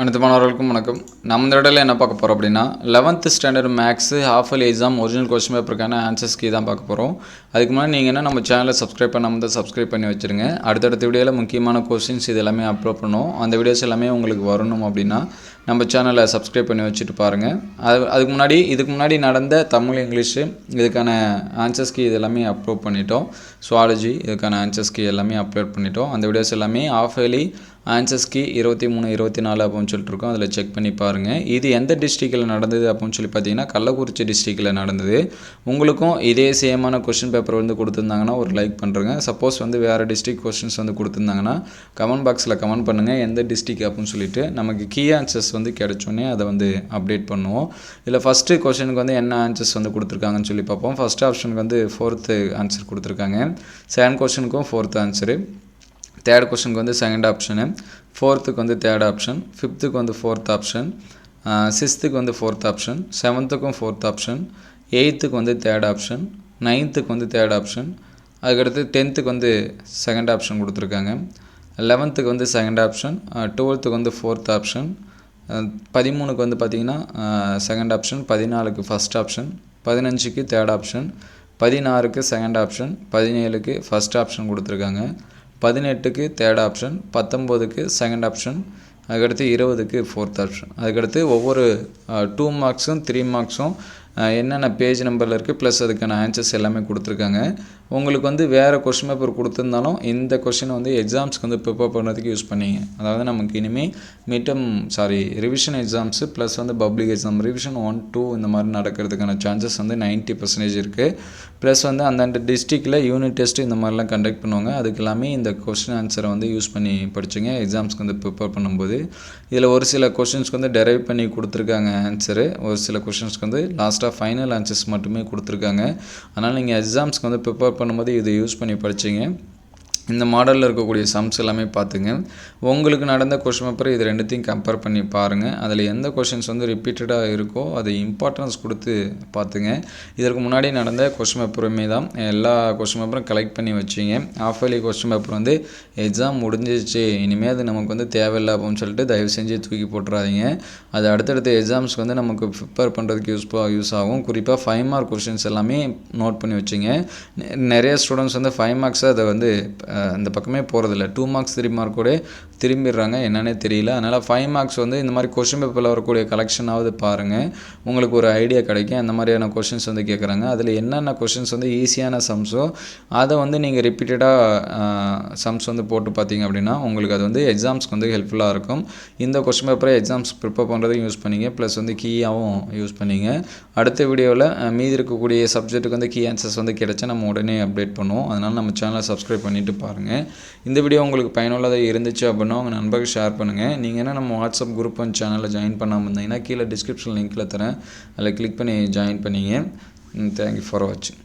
அனைத்து மாணவர்களுக்கும் வணக்கம். நம்ம இந்த இடத்துல என்ன பார்க்க போகிறோம் அப்படின்னா 11th standard maths half yearly exam original question பேப்பருக்கான ஆன்சர்ஸ் கீ தான் பார்க்க போகிறோம். அதுக்கு முன்னாடி நீங்கள் என்ன நம்ம சேனலை சப்ஸ்கிரைப் பண்ணாமல் தான் சப்ஸ்கிரைப் பண்ணி வச்சுருங்க. அடுத்தடுத்த வீடியோவில் முக்கியமான கொஸ்டின்ஸ் இது எல்லாமே அப்லோட் பண்ணுவோம். அந்த வீடியோஸ் எல்லாமே உங்களுக்கு வரணும் அப்படின்னா நம்ம சேனலை சப்ஸ்கிரைப் பண்ணி வச்சுட்டு பாருங்கள். இதுக்கு முன்னாடி நடந்த தமிழ் இங்கிலீஷு இதுக்கான ஆன்சர்ஸ் கீ இது எல்லாமே அப்லோட் பண்ணிட்டோம். சுவாலஜி இதுக்கான ஆன்சர்ஸ் கீ எல்லாமே அப்லோட் பண்ணிட்டோம். அந்த வீடியோஸ் எல்லாமே ஹாஃப் இயர்லி ஆன்சர்ஸ் கீ 23, 24 அப்படின்னு சொல்லிட்டு இருக்கோம். அதில் செக் பண்ணி பாருங்கள். இது எந்த டிஸ்ட்ரிக்டில் நடந்தது அப்படின்னு சொல்லி பார்த்தீங்கன்னா கள்ளக்குறிச்சி டிஸ்ட்ரிக்டில் நடந்தது. உங்களுக்கும் இதே சேமான கொஸ்டின் பேப்பர் வந்து கொடுத்துருந்தாங்கன்னா ஒரு லைக் பண்ணுறேங்க. சப்போஸ் வந்து வேறு டிஸ்ட்ரிக்ட் கொஸ்டின்ஸ் வந்து கொடுத்துருந்தாங்கன்னா கமெண்ட் பாக்ஸில் கமெண்ட் பண்ணுங்கள் எந்த டிஸ்ட்ரிக்ட் அப்படின்னு சொல்லிட்டு நமக்கு கீ ஆன்சர்ஸ் வந்து கிடைச்சோன்னே அதை வந்து அப்டேட் பண்ணுவோம். இதில் ஃபஸ்ட்டு கொஸ்டினுக்கு வந்து என்ன ஆன்சர்ஸ் வந்து கொடுத்துருக்காங்கன்னு சொல்லி பார்ப்போம். ஃபஸ்ட் ஆப்ஷனுக்கு வந்து 4th ஆன்சர் கொடுத்துருக்காங்க. செகண்ட் கொஸ்டினுக்கும் 4th ஆன்சரு, தேர்ட் கொஸ்டினுக்கு வந்து செகண்ட் ஆப்ஷனு, ஃபோர்த்துக்கு வந்து தேர்ட் ஆப்ஷன், ஃபிஃப்த்துக்கு வந்து ஃபோர்த் ஆப்ஷன், சிக்ஸ்த்துக்கு வந்து ஃபோர்த் ஆப்ஷன், செவன்த்துக்கும் ஃபோர்த் ஆப்ஷன், எயித்துக்கு வந்து தேர்ட் ஆப்ஷன், நைன்த்துக்கு வந்து தேர்ட் ஆப்ஷன், அதுக்கடுத்து 10th வந்து செகண்ட் ஆப்ஷன் கொடுத்துருக்காங்க, 11th வந்து செகண்ட் ஆப்ஷன், 12th வந்து ஃபோர்த் ஆப்ஷன், 13க்கு வந்து பார்த்திங்கன்னா செகண்ட் ஆப்ஷன், 14க்கு ஃபஸ்ட் ஆப்ஷன், 15க்கு தேர்ட் ஆப்ஷன், 16க்கு செகண்ட் ஆப்ஷன், 17க்கு ஃபஸ்ட் ஆப்ஷன் கொடுத்துருக்காங்க, 18க்கு தேர்ட் ஆப்ஷன், 19க்கு செகண்ட் ஆப்ஷன், அதுக்கடுத்து 20க்கு ஃபோர்த் ஆப்ஷன். அதுக்கடுத்து ஒவ்வொரு 2 மார்க்ஸும் 3 மார்க்ஸும் என்னென்ன பேஜ் நம்பரில் இருக்குது ப்ளஸ் அதுக்கான ஆன்சர்ஸ் எல்லாமே கொடுத்துருக்காங்க. உங்களுக்கு வந்து வேறு கொஸ்டின் பேப்பர் கொடுத்துருந்தாலும் இந்த கொஸ்டினை வந்து எக்ஸாம்ஸ்க்கு வந்து ப்ரிப்பேர் பண்ணுறதுக்கு யூஸ் பண்ணிங்க. அதாவது நமக்கு இனிமேல் ரிவிஷன் எக்ஸாம்ஸு ப்ளஸ் வந்து பப்ளிக் எக்ஸாம் ரிவிஷன் 1, 2 இந்த மாதிரி நடக்கிறதுக்கான சான்சஸ் வந்து 90% இருக்குது. ப்ளஸ் வந்து அந்தந்த டிஸ்ட்ரிக்டில் யூனிட் டெஸ்ட்டு இந்த மாதிரிலாம் கண்டக்ட் பண்ணுவாங்க. அதுக்கு எல்லாமே இந்த கொஸ்டின் ஆன்சரை வந்து யூஸ் பண்ணி படிச்சுங்க எக்ஸாம்ஸ்க்கு வந்து ப்ரிப்பேர் பண்ணும்போது. இதில் ஒரு சில கொஸ்டின்ஸ்க்கு வந்து டெரைவ் பண்ணி கொடுத்துருக்காங்க ஆன்சரு, ஒரு சில கொஸ்டின்ஸ்க்கு வந்து லாஸ்ட்டாக ஃபைனல் ஆன்சர்ஸ் மட்டுமே கொடுத்துருக்காங்க. அதனால் நீங்கள் எக்ஸாம்ஸ்க்கு வந்து ப்ரிப்பேர் பண்ணும்போது இதை யூஸ் பண்ணி படிச்சிங்க. இந்த மாடலில் இருக்கக்கூடிய சம்ஸ் எல்லாமே பார்த்துங்க. உங்களுக்கு நடந்த கொஸ்டின் பேப்பர் இது ரெண்டுத்தையும் கம்பேர் பண்ணி பாருங்கள். அதில் எந்த கொஸ்டின்ஸ் வந்து ரிப்பீட்டடாக இருக்கோ அதை இம்பார்ட்டன்ஸ் கொடுத்து பார்த்துங்க. இதற்கு முன்னாடி நடந்த கொஸ்டின் பேப்பருமே தான் எல்லா கொஸ்டின் பேப்பரும் கலெக்ட் பண்ணி வச்சிங்க. ஆஃப் இயர்லி கொஸ்டின் பேப்பர் வந்து எக்ஸாம் முடிஞ்சிச்சு இனிமேல் அது நமக்கு வந்து தேவையில்லை அப்படின்னு சொல்லிட்டு தயவு செஞ்சு தூக்கி போட்டுறாதீங்க. அது அடுத்தடுத்த எக்ஸாம்ஸ்க்கு வந்து நமக்கு ப்ரிப்பேர் பண்ணுறதுக்கு யூஸ் ஆகும். குறிப்பாக 5 மார்க் கொஸ்டின்ஸ் எல்லாமே நோட் பண்ணி வச்சிங்க. நிறைய ஸ்டூடெண்ட்ஸ் வந்து 5 மார்க்ஸை அதை வந்து அந்த பக்கமே போகிறதில்ல, 2 மார்க்ஸ் 3 மார்க்கோட திரும்பிடுறாங்க, என்னன்னே தெரியல. அதனால் 5 மார்க்ஸ் வந்து இந்த மாதிரி கொஸ்டின் பேப்பரில் வரக்கூடிய கலெக்ஷனாவது பாருங்கள், உங்களுக்கு ஒரு ஐடியா கிடைக்கும். அந்த மாதிரியான கொஸ்டின்ஸ் வந்து கேட்குறாங்க. அதில் என்னென்ன கொஸ்டின்ஸ் வந்து ஈஸியான சம்ஸோ அதை வந்து நீங்கள் ரிப்பீட்டடாக சம்ஸ் வந்து போட்டு பார்த்தீங்க அப்படின்னா உங்களுக்கு அது வந்து எக்ஸாம்ஸ்க்கு வந்து ஹெல்ப்ஃபுல்லாக இருக்கும். இந்த கொஸ்டின் பேப்பரை எக்ஸாம்ஸ் ப்ரிப்பேர் பண்ணுறதுக்கு யூஸ் பண்ணிங்க, ப்ளஸ் வந்து கீயாகவும் யூஸ் பண்ணிங்க. அடுத்த வீடியோவில் மீதி இருக்கக்கூடிய சப்ஜெக்ட்டுக்கு வந்து கீ ஆன்சர்ஸ் வந்து கிடைச்சா நம்ம உடனே அப்டேட் பண்ணுவோம். அதனால் நம்ம சேனலை சப்ஸ்கிரைப் பண்ணிவிட்டு பாருங்கள். இந்த வீடியோ உங்களுக்கு பயனுள்ளதாக இருந்துச்சு அப்படின்னா உங்கள் நண்பர்கள் ஷேர் பண்ணுங்கள். நீங்கள் என்ன நம்ம வாட்ஸ்அப் குரூப் அண்ட் சேனலில் ஜாயின் பண்ணாமல் இருந்தீங்கன்னா கீழே டிஸ்கிரிப்ஷன் லிங்க்கில் தரேன், அதில் கிளிக் பண்ணி ஜாயின் பண்ணிங்க. தேங்க்யூ ஃபார் வாட்சிங்.